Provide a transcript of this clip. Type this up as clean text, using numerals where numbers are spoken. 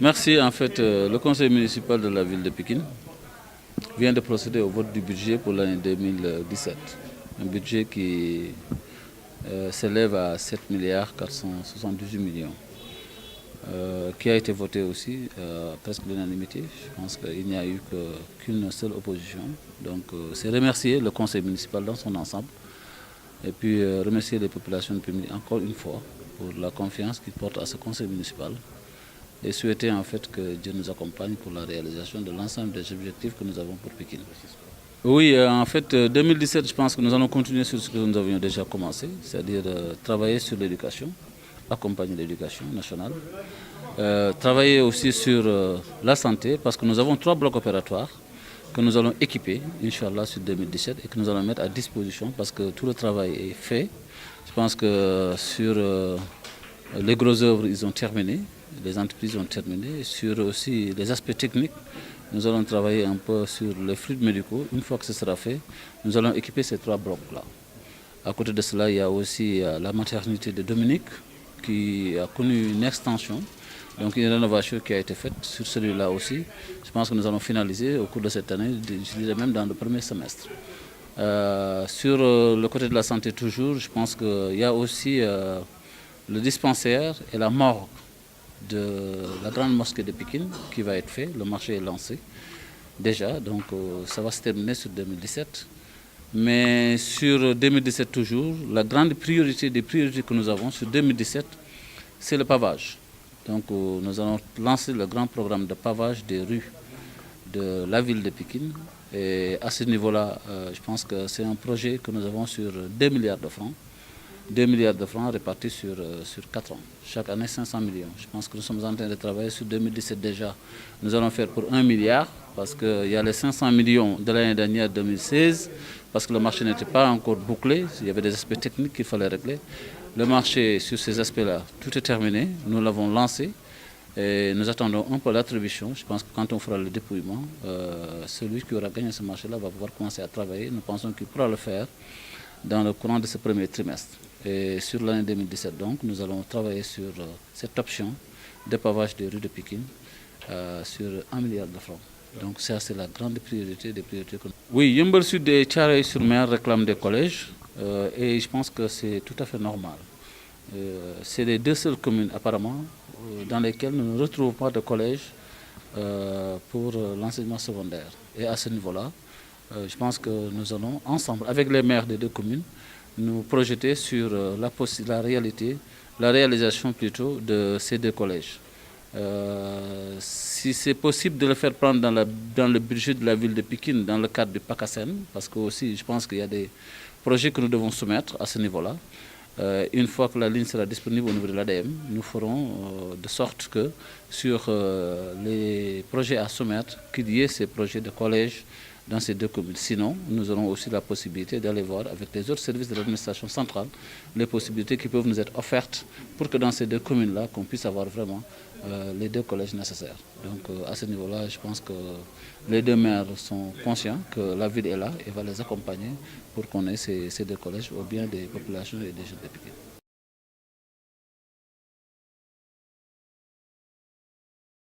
Merci. En fait, le conseil municipal de la ville de Pékin vient de procéder au vote du budget pour l'année 2017. Un budget qui s'élève à 7 milliards 478 millions, qui a été voté aussi presque l'unanimité. Je pense qu'il n'y a eu qu'une seule opposition. Donc c'est remercier le conseil municipal dans son ensemble et puis remercier les populations de Pékin encore une fois pour la confiance qu'ils portent à ce conseil municipal et souhaiter en fait que Dieu nous accompagne pour la réalisation de l'ensemble des objectifs que nous avons pour Pékin. Oui, en fait, 2017, je pense que nous allons continuer sur ce que nous avions déjà commencé, c'est-à-dire travailler sur l'éducation, accompagner l'éducation nationale, travailler aussi sur la santé, parce que nous avons 3 blocs opératoires que nous allons équiper, Inch'Allah, sur 2017 et que nous allons mettre à disposition parce que tout le travail est fait. Je pense que sur les grosses œuvres, ils ont terminé, les entreprises ont terminé. Sur aussi les aspects techniques, nous allons travailler un peu sur les fluides médicaux. Une fois que ce sera fait, nous allons équiper ces 3 blocs-là. À côté de cela, il y a aussi la maternité de Dominique qui a connu une extension. Donc une rénovation qui a été faite sur celui-là aussi. Je pense que nous allons finaliser au cours de cette année, je dirais même dans le premier semestre. Sur le côté de la santé toujours, je pense qu'il y a aussi le dispensaire et la morgue de la grande mosquée de Pékin qui va être fait. Le marché est lancé déjà, donc ça va se terminer sur 2017. Mais sur 2017 toujours, la grande priorité des priorités que nous avons sur 2017, c'est le pavage. Donc nous allons lancer le grand programme de pavage des rues de la ville de Pékin. Et à ce niveau-là, je pense que c'est un projet que nous avons sur 2 milliards de francs. 2 milliards de francs répartis sur 4 ans. Chaque année, 500 millions. Je pense que nous sommes en train de travailler sur 2017 déjà. Nous allons faire pour 1 milliard, parce qu'il y a les 500 millions de l'année dernière, 2016, parce que le marché n'était pas encore bouclé. Il y avait des aspects techniques qu'il fallait régler. Le marché, sur ces aspects-là, tout est terminé. Nous l'avons lancé et nous attendons un peu l'attribution. Je pense que quand on fera le dépouillement, celui qui aura gagné ce marché-là va pouvoir commencer à travailler. Nous pensons qu'il pourra le faire dans le courant de ce premier trimestre. Et sur l'année 2017, donc, nous allons travailler sur cette option de pavage des rues de Pékin sur 1 milliard de francs. Donc ça, c'est la grande priorité des priorités que nous... Oui, Yeumbeul Sud et Thiaroye-sur-Mer réclament des collèges et je pense que c'est tout à fait normal. C'est les 2 seules communes apparemment dans lesquelles nous ne retrouvons pas de collège pour l'enseignement secondaire. Et à ce niveau-là, je pense que nous allons ensemble, avec les maires des 2 communes, nous projeter sur la réalisation plutôt de ces 2 collèges. Si c'est possible de le faire prendre dans le budget de la ville de Pékin, dans le cadre du PACASEN, parce que aussi je pense qu'il y a des projets que nous devons soumettre à ce niveau-là. Une fois que la ligne sera disponible au niveau de l'ADM, nous ferons de sorte que sur les projets à soumettre, qu'il y ait ces projets de collège dans ces 2 communes. Sinon, nous aurons aussi la possibilité d'aller voir avec les autres services de l'administration centrale les possibilités qui peuvent nous être offertes pour que dans ces 2 communes-là, qu'on puisse avoir vraiment les 2 collèges nécessaires. Donc à ce niveau-là, je pense que les 2 maires sont conscients que la ville est là et va les accompagner pour qu'on ait ces 2 collèges au bien des populations et des jeunes de Pékin.